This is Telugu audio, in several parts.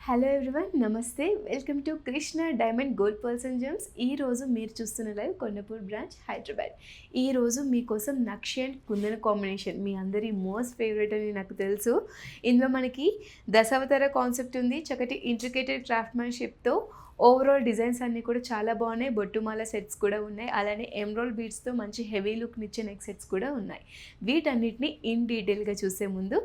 హలో ఎవ్రీవన్, నమస్తే. Welcome to Krishna diamond gold pearls and gems. ఈరోజు మీరు చూస్తున్న లైవ్ కొండపూర్ బ్రాంచ్ హైదరాబాద్. ఈరోజు మీకోసం నక్షి అండ్ కుందన కాంబినేషన్ మీ అందరి మోస్ట్ ఫేవరెట్ అని నాకు తెలుసు. ఇందులో మనకి దశావతార కాన్సెప్ట్ ఉంది. చక్కటి ఇంట్రికేటెడ్ క్రాఫ్ట్మెన్షిప్తో ఓవరాల్ డిజైన్స్ అన్నీ కూడా చాలా బాగున్నాయి. బొట్టుమాల సెట్స్ కూడా ఉన్నాయి. అలానే ఎమ్రాయిడ్ బీడ్స్తో మంచి హెవీ లుక్నిచ్చే నెక్ సెట్స్ కూడా ఉన్నాయి. వీటన్నిటిని ఇన్ డీటెయిల్గా చూసే ముందు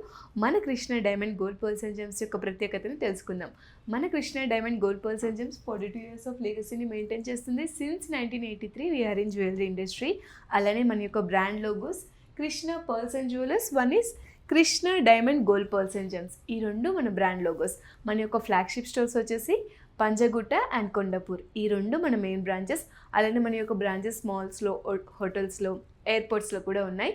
మన Krishna diamond gold pearls and gems యొక్క ప్రత్యేకతను తెలుసుకుందాం. మన Krishna diamond gold pearls and gems 42 years of లెగసీని మెయింటైన్ చేస్తుంది. Since 1983 we are in jewellery industry. అలానే మన యొక్క brand logos Krishna pearls and jewellers, one is Krishna diamond gold pearls and gems. ఈ రెండు మన బ్రాండ్ లోగోస్. మన యొక్క ఫ్లాగ్షిప్ స్టోర్స్ వచ్చేసి పంజగుట్ట అండ్ కొండపూర్, ఈ రెండు మన మెయిన్ బ్రాంచెస్. అలానే మన యొక్క బ్రాంచెస్ మాల్స్లో, హోటల్స్లో, ఎయిర్పోర్ట్స్లో కూడా ఉన్నాయి.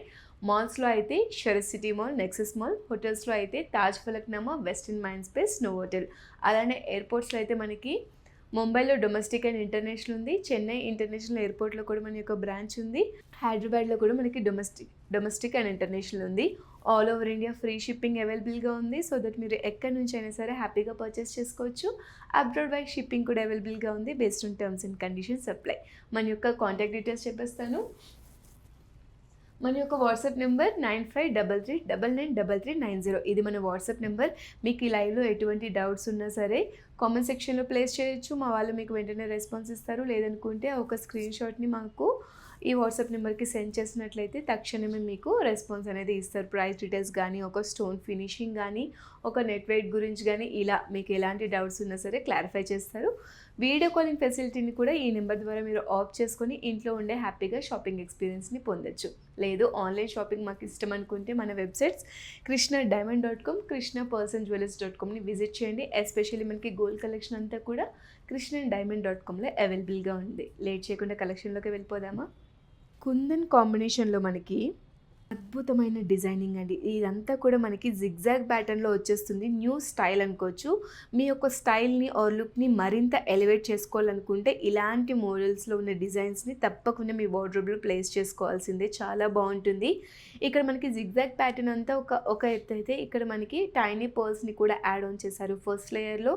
మాల్స్లో అయితే షరత్ సిటీ మాల్, నెక్సెస్ మాల్. హోటల్స్లో అయితే Taj Falaknuma, western mind space, snow hotel. అలానే ఎయిర్పోర్ట్స్లో అయితే మనకి ముంబైలో డొమెస్టిక్ అండ్ ఇంటర్నేషనల్ ఉంది. చెన్నై ఇంటర్నేషనల్ ఎయిర్పోర్ట్లో కూడా మన యొక్క బ్రాంచ్ ఉంది. హైదరాబాద్లో కూడా మనకి డొమెస్టిక్ అండ్ ఇంటర్నేషనల్ ఉంది. All over India free shipping అవైలబుల్గా ఉంది. సో దట్ మీరు ఎక్కడి నుంచి అయినా సరే హ్యాపీగా పర్చేస్ చేసుకోవచ్చు. అబ్రాడ్ వైడ్ షిప్పింగ్ కూడా అవైలబుల్గా ఉంది based on terms and conditions apply. మన యొక్క కాంటాక్ట్ డీటెయిల్స్ చెప్పేస్తాను. మన యొక్క వాట్సాప్ నెంబర్ 9533993390. ఇది మన వాట్సాప్ నెంబర్. మీకు ఈ లైవ్లో ఎటువంటి డౌట్స్ ఉన్నా సరే కామెంట్ సెక్షన్లో ప్లేస్ చేయొచ్చు. మా వాళ్ళు మీకు వెంటనే రెస్పాన్స్ ఇస్తారు. లేదనుకుంటే ఒక స్క్రీన్ షాట్ని మాకు ఈ వాట్సాప్ నెంబర్కి సెండ్ చేసినట్లయితే తక్షణమే మీకు రెస్పాన్స్ అనేది ఇస్తారు. ప్రైస్ డీటెయిల్స్ కానీ, ఒక స్టోన్ ఫినిషింగ్ కానీ, ఒక నెట్ వెయిట్ గురించి కానీ, ఇలా మీకు ఎలాంటి డౌట్స్ ఉన్నా సరే క్లారిఫై చేస్తారు. వీడియో కాలింగ్ ఫెసిలిటీని కూడా ఈ నెంబర్ ద్వారా మీరు ఆఫ్ చేసుకొని ఇంట్లో ఉండే హ్యాపీగా షాపింగ్ ఎక్స్పీరియన్స్ని పొందొచ్చు. లేదు ఆన్లైన్ షాపింగ్ మాకు ఇష్టం అనుకుంటే మన వెబ్సైట్స్ krishnadiamond.com, krishnapurlsandjewellers.comని విజిట్ చేయండి. ఎస్పెషల్లీ మనకి గోల్డ్ కలెక్షన్ అంతా కూడా krishnadiamond.comలో అవైలబుల్గా ఉంది. లేట్ చేయకుండా కలెక్షన్లోకి వెళ్ళిపోదామా? కుందన్ కాంబినేషన్లో మనకి అద్భుతమైన డిజైనింగ్ అండి. ఇదంతా కూడా మనకి జిగ్జాగ్ ప్యాటర్న్లో వచ్చేస్తుంది. న్యూ స్టైల్ అనుకోవచ్చు. మీ యొక్క స్టైల్ని ఆర్ లుక్ని మరింత ఎలివేట్ చేసుకోవాలనుకుంటే ఇలాంటి మోడల్స్లో ఉన్న డిజైన్స్ని తప్పకుండా మీ వార్డ్రోబ్లో ప్లేస్ చేసుకోవాల్సిందే. చాలా బాగుంటుంది. ఇక్కడ మనకి జిగ్జాగ్ ప్యాటర్న్ అంతా ఒక ఎత్తు అయితే, ఇక్కడ మనకి టైనీ పర్ల్స్ని కూడా యాడ్ ఆన్ చేశారు ఫస్ట్ లేయర్లో.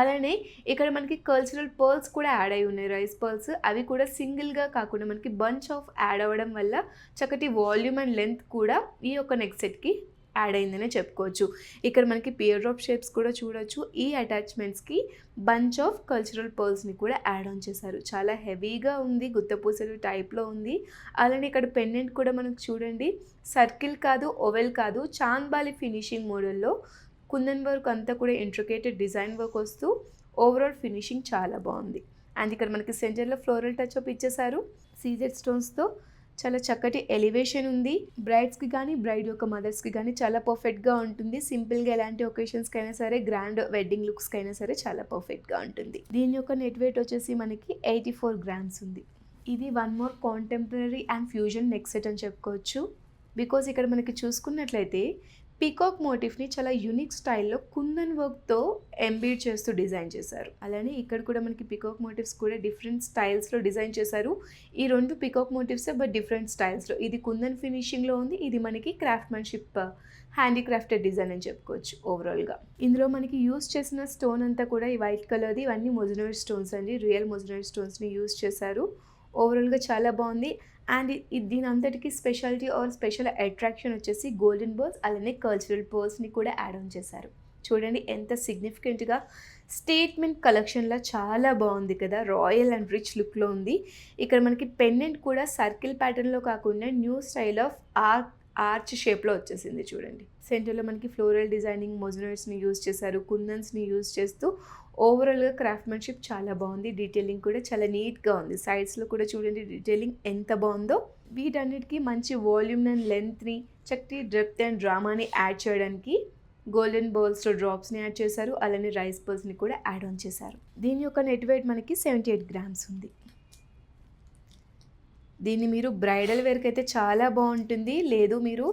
అలానే ఇక్కడ మనకి కల్చరల్ పర్ల్స్ కూడా యాడ్ అయి ఉన్నాయి, రైస్ పర్ల్స్. అవి కూడా సింగిల్గా కాకుండా మనకి బంచ్ ఆఫ్ యాడ్ అవ్వడం వల్ల చక్కటి వాల్యూమ్ అండ్ లెంత్ కూడా ఈ యొక్క నెక్ సెట్కి యాడ్ అయిందనే చెప్పుకోవచ్చు. ఇక్కడ మనకి పియర్ డ్రాప్ షేప్స్ కూడా చూడొచ్చు. ఈ అటాచ్మెంట్స్కి బంచ్ ఆఫ్ కల్చరల్ పర్ల్స్ని కూడా యాడ్ ఆన్ చేశారు. చాలా హెవీగా ఉంది, గుత్తపూసలు టైప్లో ఉంది. అలానే ఇక్కడ పెండెంట్ కూడా మనకు చూడండి, సర్కిల్ కాదు, ఓవెల్ కాదు, చాంద్బాలి ఫినిషింగ్ మోడల్లో కుందన్ వర్క్ అంతా కూడా ఇంట్రికేటెడ్ డిజైన్ వర్క్ వస్తూ ఓవరాల్ ఫినిషింగ్ చాలా బాగుంది. అండ్ ఇక్కడ మనకి సెంటర్లో ఫ్లోరల్ టచ్ అప్ ఇచ్చేసారు. సీజెడ్ స్టోన్స్తో చాలా చక్కటి ఎలివేషన్ ఉంది. బ్రైడ్స్కి కానీ, బ్రైడ్ యొక్క మదర్స్కి కానీ చాలా పర్ఫెక్ట్గా ఉంటుంది. సింపుల్గా ఎలాంటి ఒకేషన్స్కి అయినా సరే, గ్రాండ్ వెడ్డింగ్ లుక్స్కి అయినా సరే చాలా పర్ఫెక్ట్గా ఉంటుంది. దీని యొక్క నెట్ వెయిట్ వచ్చేసి మనకి 84 grams ఉంది. ఇది one more contemporary and fusion neck set అని చెప్పుకోవచ్చు. బికాజ్ ఇక్కడ మనకి చూసుకున్నట్లయితే పీకాక్ మోటిఫ్ని చాలా యూనిక్ స్టైల్లో కుందన్ వర్క్తో ఎంబీడ్ చేస్తూ డిజైన్ చేశారు. అలానే ఇక్కడ కూడా మనకి పీకాక్ మోటివ్స్ కూడా డిఫరెంట్ స్టైల్స్లో డిజైన్ చేశారు. ఈ రెండు పీకాక్ మోటివ్స్ బట్ డిఫరెంట్ స్టైల్స్లో. ఇది కుందన్ ఫినిషింగ్లో ఉంది, ఇది మనకి క్రాఫ్ట్మెన్షిప్ హ్యాండీక్రాఫ్టెడ్ డిజైన్ అని చెప్పుకోవచ్చు ఓవరాల్గా. ఇందులో మనకి యూస్ చేసిన స్టోన్ అంతా కూడా ఈ వైట్ కలర్ది, ఇవన్నీ మొజనైట్ స్టోన్స్ అండి. రియల్ మొజనైట్ స్టోన్స్ని యూస్ చేశారు. ఓవరాల్గా చాలా బాగుంది. అండ్ దీని అంతటికి స్పెషాలిటీ ఆర్ స్పెషల్ అట్రాక్షన్ వచ్చేసి గోల్డెన్ బర్ల్స్, అలానే కల్చరల్ పర్ల్స్ని కూడా యాడ్ ఆన్ చేశారు. చూడండి ఎంత సిగ్నిఫికెంట్గా స్టేట్మెంట్ కలెక్షన్లో చాలా బాగుంది కదా. రాయల్ అండ్ రిచ్ లుక్లో ఉంది. ఇక్కడ మనకి పెండెంట్ కూడా సర్కిల్ ప్యాటర్న్లో కాకుండా న్యూ స్టైల్ ఆఫ్ ఆర్చ్ షేప్లో వచ్చేసింది. చూడండి సెంటర్లో మనకి ఫ్లోరల్ డిజైనింగ్, మొజనైట్స్ని యూజ్ చేశారు, కుందన్స్ని యూజ్ చేస్తూ ఓవరాల్గా క్రాఫ్ట్మెన్షిప్ చాలా బాగుంది. డీటెయిలింగ్ కూడా చాలా నీట్గా ఉంది. సైడ్స్లో కూడా చూడండి డీటెయిలింగ్ ఎంత బాగుందో. వీటన్నిటికీ మంచి వాల్యూమ్ అండ్ లెంత్ని, చక్కటి డెప్త్ అండ్ డ్రామాని యాడ్ చేయడానికి గోల్డెన్ బౌల్స్లో డ్రాప్స్ని యాడ్ చేశారు. అలానే రైస్ పర్ల్స్ని కూడా యాడ్ ఆన్ చేశారు. దీని యొక్క నెట్ వెయిట్ మనకి 78 grams ఉంది. దీన్ని మీరు బ్రైడల్ వేర్కి అయితే చాలా బాగుంటుంది. లేదు మీరు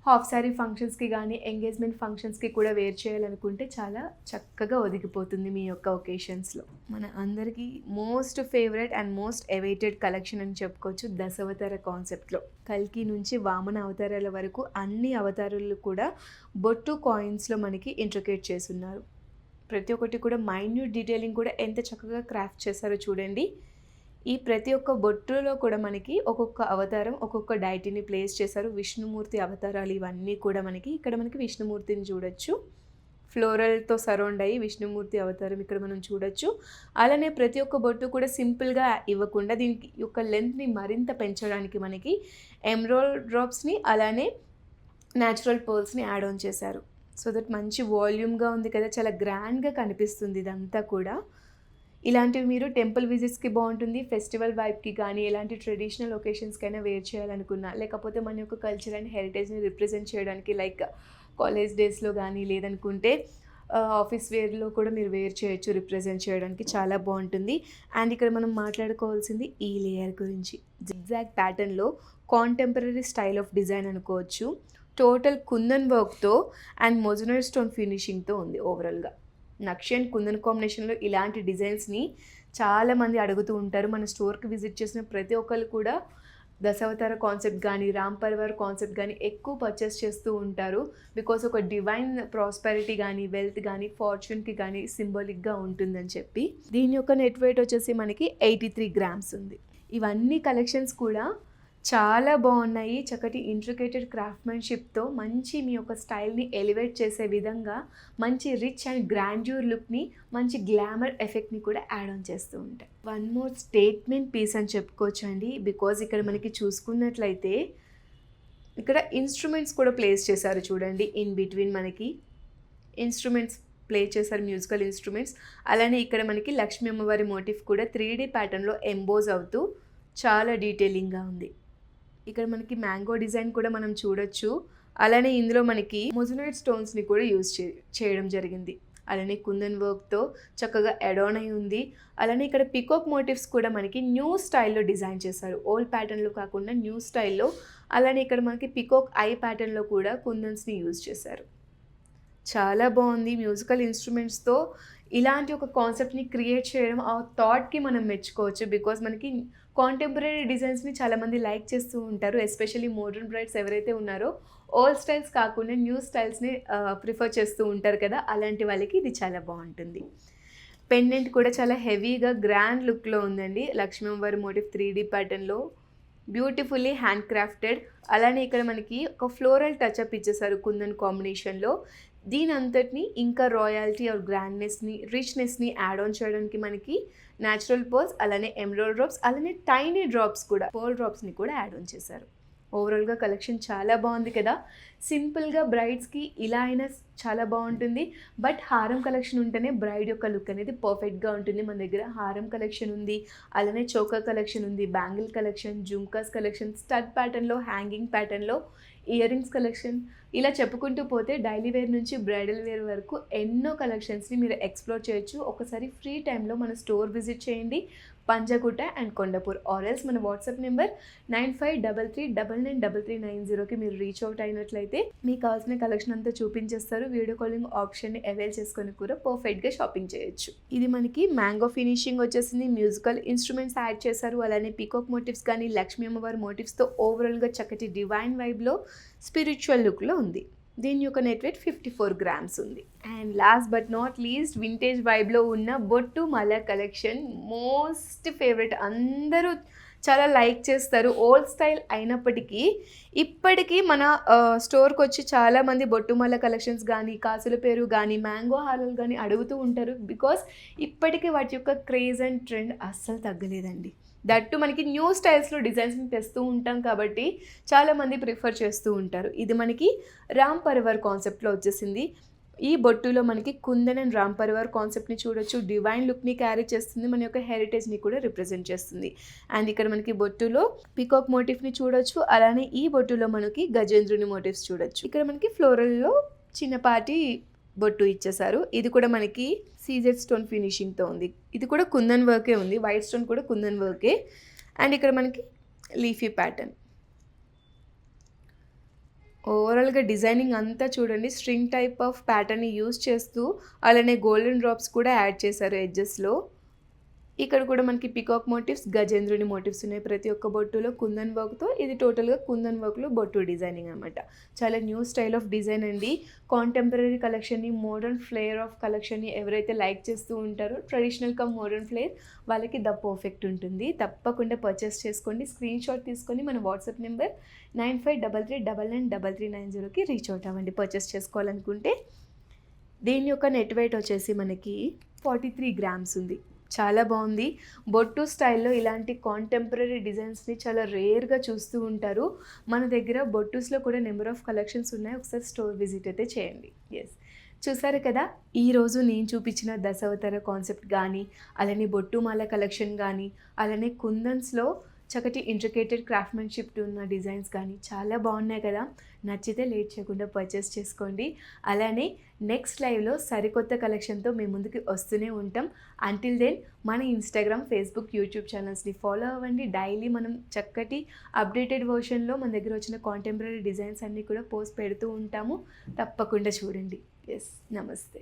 హాఫ్ శారీ ఫంక్షన్స్కి కానీ, ఎంగేజ్మెంట్ ఫంక్షన్స్కి కూడా వేర్ చేయాలనుకుంటే చాలా చక్కగా ఒదిగిపోతుంది మీ యొక్క ఒకేషన్స్లో. మన అందరికీ most favourite and most awaited collection అని చెప్పుకోవచ్చు దశావతార కాన్సెప్ట్లో. కల్కి నుంచి వామన అవతారాల వరకు అన్ని అవతారాలు కూడా బొట్టు కాయిన్స్లో మనకి ఇంట్రికేట్ చేసున్నారు. ప్రతి ఒక్కటి కూడా మైన్యూట్ డీటెయిలింగ్ కూడా ఎంత చక్కగా క్రాఫ్ట్ చేశారో చూడండి. ఈ ప్రతి ఒక్క బొట్టులో కూడా మనకి ఒక్కొక్క అవతారం, ఒక్కొక్క డైటీని ప్లేస్ చేశారు. విష్ణుమూర్తి అవతారాలు ఇవన్నీ కూడా ఇక్కడ మనకి విష్ణుమూర్తిని చూడొచ్చు. ఫ్లోరల్తో సరౌండ్ అయ్యి విష్ణుమూర్తి అవతారం ఇక్కడ మనం చూడొచ్చు. అలానే ప్రతి ఒక్క బొట్టు కూడా సింపుల్గా ఇవ్వకుండా దీనికి యొక్క లెంత్ని మరింత పెంచడానికి మనకి ఎమరాల్డ్ డ్రాప్స్ని అలానే న్యాచురల్ పర్ల్స్ని యాడ్ ఆన్ చేశారు. సో దట్ మంచి వాల్యూమ్గా ఉంది కదా, చాలా గ్రాండ్గా కనిపిస్తుంది ఇదంతా కూడా. ఇలాంటివి మీరు టెంపుల్ విజిట్స్కి బాగుంటుంది, ఫెస్టివల్ వైబ్కి కానీ ఎలాంటి ట్రెడిషనల్ ఒకేషన్స్కైనా వేర్ చేయాలనుకున్నా, లేకపోతే మన యొక్క కల్చర్ అండ్ హెరిటేజ్ని రిప్రజెంట్ చేయడానికి లైక్ కాలేజ్ డేస్లో కానీ లేదనుకుంటే ఆఫీస్ వేర్లో కూడా మీరు వేర్ చేయొచ్చు, రిప్రజెంట్ చేయడానికి చాలా బాగుంటుంది. అండ్ ఇక్కడ మనం మాట్లాడుకోవాల్సింది ఈ లేయర్ గురించి. జిగ్జాగ్ ప్యాటర్న్లో కాంటెంపరీ స్టైల్ ఆఫ్ డిజైన్ అనుకోవచ్చు. టోటల్ కుందన్ వర్క్తో అండ్ మొజనైట్ స్టోన్ ఫినిషింగ్తో ఉంది. ఓవరాల్గా నక్షి అండ్ కుందన్ కాంబినేషన్లో ఇలాంటి డిజైన్స్ని చాలామంది అడుగుతూ ఉంటారు. మన స్టోర్కి విజిట్ చేసిన ప్రతి ఒక్కరు కూడా దశావతార కాన్సెప్ట్ కానీ రామ్ పరివార్ కాన్సెప్ట్ కానీ ఎక్కువ పర్చేస్ చేస్తూ ఉంటారు. బికాస్ ఒక డివైన్ ప్రాస్పెరిటీ కానీ వెల్త్ కానీ ఫార్చ్యూన్కి కానీ సింబాలిక్గా ఉంటుందని చెప్పి. దీని యొక్క నెట్ వెయిట్ వచ్చేసి మనకి 83 గ్రామ్స్ ఉంది. ఇవన్నీ కలెక్షన్స్ కూడా చాలా బాగున్నాయి. చక్కటి ఇంట్రికేటెడ్ క్రాఫ్ట్మెన్షిప్తో మంచి మీ యొక్క స్టైల్ని ఎలివేట్ చేసే విధంగా మంచి రిచ్ అండ్ గ్రాండ్యూర్ లుక్ని, మంచి గ్లామర్ ఎఫెక్ట్ని కూడా యాడ్ ఆన్ చేస్తూ ఉంటాయి. వన్ మోర్ స్టేట్మెంట్ పీస్ అని చెప్పుకోవచ్చు అండి. బికాజ్ ఇక్కడ మనకి చూసుకున్నట్లయితే ఇక్కడ ఇన్స్ట్రుమెంట్స్ కూడా ప్లేస్ చేశారు చూడండి. ఇన్ బిట్వీన్ మనకి ఇన్స్ట్రుమెంట్స్ ప్లే చేశారు, మ్యూజికల్ ఇన్స్ట్రుమెంట్స్. అలానే ఇక్కడ మనకి లక్ష్మీ అమ్మవారి మోటిఫ్ కూడా 3D ప్యాటర్న్లో ఎంబోజ్ అవుతూ చాలా డీటెయిలింగ్గా ఉంది. ఇక్కడ మనకి మ్యాంగో డిజైన్ కూడా మనం చూడొచ్చు. అలానే ఇందులో మనకి మొజనైట్ స్టోన్స్ని కూడా యూజ్ చేయడం జరిగింది. అలానే కుందన్ వర్క్తో చక్కగా అడాన్ అయి ఉంది. అలానే ఇక్కడ పికాక్ మోటివ్స్ కూడా మనకి న్యూ స్టైల్లో డిజైన్ చేశారు. ఓల్డ్ ప్యాటర్న్లో కాకుండా న్యూ స్టైల్లో. అలానే ఇక్కడ మనకి పికాక్ ఐ ప్యాటర్న్లో కూడా కుందన్స్ని యూజ్ చేశారు. చాలా బాగుంది. మ్యూజికల్ ఇన్స్ట్రుమెంట్స్తో ఇలాంటి ఒక కాన్సెప్ట్ని క్రియేట్ చేయడం, ఆ థాట్కి మనం మెచ్చుకోవచ్చు. బికాజ్ మనకి కాంటెంపరీ డిజైన్స్ని చాలామంది లైక్ చేస్తూ ఉంటారు. ఎస్పెషల్లీ మోడర్న్ బ్రైడ్స్ ఎవరైతే ఉన్నారో ఓల్డ్ స్టైల్స్ కాకుండా న్యూ స్టైల్స్ని ప్రిఫర్ చేస్తూ ఉంటారు కదా, అలాంటి వాళ్ళకి ఇది చాలా బాగుంటుంది. పెండెంట్ కూడా చాలా హెవీగా గ్రాండ్ లుక్లో ఉందండి. లక్ష్మీ అమ్మవారి మోటివ్ 3D ప్యాటర్న్లో బ్యూటిఫుల్లీ హ్యాండ్ క్రాఫ్టెడ్. అలానే ఇక్కడ మనకి ఒక ఫ్లోరల్ టచ్అప్ ఇచ్చేసారు కుందన్ కాంబినేషన్లో. దీని అంతటిని ఇంకా రాయల్టీ ఆర్ గ్రాండ్నెస్ని, రిచ్నెస్ని యాడ్ ఆన్ చేయడానికి మనకి న్యాచురల్ పర్ల్స్, అలానే ఎమరాల్డ్ డ్రాప్స్, అలానే టైనీ డ్రాప్స్ కూడా, పర్ల్ డ్రాప్స్ని కూడా యాడ్ ఆన్ చేశారు. ఓవరాల్గా కలెక్షన్ చాలా బాగుంది కదా. సింపుల్గా బ్రైడ్స్కి ఇలా అయినా చాలా బాగుంటుంది. బట్ హారం కలెక్షన్ ఉంటేనే బ్రైడ్ యొక్క లుక్ అనేది పర్ఫెక్ట్గా ఉంటుంది. మన దగ్గర హారం కలెక్షన్ ఉంది, అలానే చోకా కలెక్షన్ ఉంది, bangle collection, jhumkas collection, stud ప్యాటర్న్లో, హ్యాంగింగ్ ప్యాటర్న్లో, ఇయర్ రింగ్స్ కలెక్షన్, ఇలా చెప్పుకుంటూ పోతే డైలీ వేర్ నుంచి బ్రైడల్ వేర్ వరకు ఎన్నో కలెక్షన్స్ని మీరు ఎక్స్ప్లోర్ చేయొచ్చు. ఒకసారి ఫ్రీ టైంలో మన స్టోర్ విజిట్ చేయండి, పంజాగుట్ట అండ్ కొండపూర్. ఆర్ఎల్స్ మన వాట్సాప్ నెంబర్ 9533993390కి మీరు రీచ్ అవుట్ అయినట్లయితే మీకు కావాల్సిన కలెక్షన్ అంతా చూపించేస్తారు. వీడియో కాలింగ్ ఆప్షన్ని అవైల్ చేసుకొని కూడా పర్ఫెక్ట్గా షాపింగ్ చేయొచ్చు. ఇది మనకి మ్యాంగో ఫినిషింగ్ వచ్చేసింది, మ్యూజికల్ ఇన్స్ట్రుమెంట్స్ యాడ్ చేశారు, అలానే పీకాక్ మోటివ్స్ కానీ లక్ష్మీ అమ్మవారి మోటివ్స్తో ఓవరాల్గా చక్కటి డివైన్ వైబ్లో స్పిరిచువల్ లుక్లో ఉంది. దీని యొక్క నెట్ వెయిట్ 54 గ్రామ్స్ ఉంది. And last but not least vintage వైబ్లో ఉన్న బొట్టు మల కలెక్షన్ మోస్ట్ ఫేవరెట్. అందరూ చాలా లైక్ చేస్తారు. ఓల్డ్ స్టైల్ అయినప్పటికీ ఇప్పటికీ మన స్టోర్కి వచ్చి చాలామంది బొట్టుమల్ల కలెక్షన్స్ కానీ, కాసుల పేరు కానీ, మ్యాంగో హారాలు కానీ అడుగుతూ ఉంటారు. బికాస్ ఇప్పటికీ వాటి యొక్క క్రేజ్ అండ్ ట్రెండ్ అస్సలు తగ్గలేదండి. దట్టు మనకి న్యూ స్టైల్స్లో డిజైన్స్ని తెస్తూ ఉంటాం కాబట్టి చాలామంది ప్రిఫర్ చేస్తూ ఉంటారు. ఇది మనకి రామ్ పరివార్ కాన్సెప్ట్లో వచ్చేసింది. ఈ బొట్టులో మనకి కుందన్ అండ్ రామ్ పరివార్ కాన్సెప్ట్ని చూడొచ్చు. డివైన్ లుక్ని క్యారీ చేస్తుంది, మన యొక్క హెరిటేజ్ని కూడా రిప్రజెంట్ చేస్తుంది. అండ్ ఇక్కడ మనకి బొట్టులో పికాక్ మోటివ్ని చూడొచ్చు, అలానే ఈ బొట్టులో మనకి గజేంద్రుని మోటివ్స్ చూడొచ్చు. ఇక్కడ మనకి ఫ్లోరల్లో చిన్నపాటి బొట్టు ఇచ్చేసారు. ఇది కూడా మనకి సీజెడ్ స్టోన్ ఫినిషింగ్తో ఉంది. ఇది కూడా కుందన్ వర్కే ఉంది, వైట్ స్టోన్ కూడా కుందన్ వర్కే. అండ్ ఇక్కడ మనకి లీఫీ ప్యాటర్న్. ఓవరాల్గా డిజైనింగ్ అంతా చూడండి, స్ట్రింగ్ టైప్ ఆఫ్ ప్యాటర్న్ని యూజ్ చేస్తూ అలానే గోల్డెన్ డ్రాప్స్ కూడా యాడ్ చేశారు ఎడ్జెస్లో. ఇక్కడ కూడా మనకి పికాక్ మోటివ్స్, గజేంద్రుని మోటివ్స్ ఉన్నాయి. ప్రతి ఒక్క బొట్టులో కుందన్ వర్క్తో, ఇది టోటల్గా కుందన్ వర్క్లో బొట్టు డిజైనింగ్ అనమాట. చాలా న్యూ స్టైల్ ఆఫ్ డిజైన్ అండి. కాంటెంపరీ కలెక్షన్ని, మోడర్న్ ఫ్లేర్ ఆఫ్ కలెక్షన్ని ఎవరైతే లైక్ చేస్తూ ఉంటారో, ట్రెడిషనల్ కమ్ మోడర్న్ ఫ్లేర్, వాళ్ళకి ద పర్ఫెక్ట్ ఉంటుంది. తప్పకుండా పర్చేస్ చేసుకోండి. స్క్రీన్ షాట్ తీసుకొని మన వాట్సాప్ నెంబర్ 9533999390కి రీచ్ అవుట్ అవ్వండి పర్చేస్ చేసుకోవాలనుకుంటే. దీని యొక్క నెట్ వెయిట్ వచ్చేసి మనకి 43 గ్రామ్స్ ఉంది. చాలా బాగుంది. బొట్టు స్టైల్లో ఇలాంటి కాంటెంపరీ డిజైన్స్ని చాలా రేర్గా చూస్తూ ఉంటారు. మన దగ్గర బొట్టుస్లో కూడా నెంబర్ ఆఫ్ కలెక్షన్స్ ఉన్నాయి. ఒకసారి స్టోర్ విజిట్ అయితే చేయండి. ఎస్, చూసారు కదా, ఈరోజు నేను చూపించిన దశావతార కాన్సెప్ట్ కానీ, అలానే బొట్టుమాల కలెక్షన్ కానీ, అలానే కుందన్స్లో చక్కటి ఇంట్రికేటెడ్ క్రాఫ్ట్మెన్షిప్ ఉన్న డిజైన్స్ కానీ చాలా బాగున్నాయి కదా. నచ్చితే లేట్ చేయకుండా పర్చేస్ చేసుకోండి. అలానే నెక్స్ట్ లైవ్లో సరికొత్త కలెక్షన్తో మేము ముందుకు వస్తూనే ఉంటాం. అంటిల్ దెన్ మన ఇన్స్టాగ్రామ్, ఫేస్బుక్, యూట్యూబ్ ఛానల్స్ని ఫాలో అవ్వండి. డైలీ మనం చక్కటి అప్డేటెడ్ వర్షన్లో మన దగ్గర వచ్చిన కాంటెంపరీ డిజైన్స్ అన్నీ కూడా పోస్ట్ పెడుతూ ఉంటాము. తప్పకుండా చూడండి. ఎస్, నమస్తే.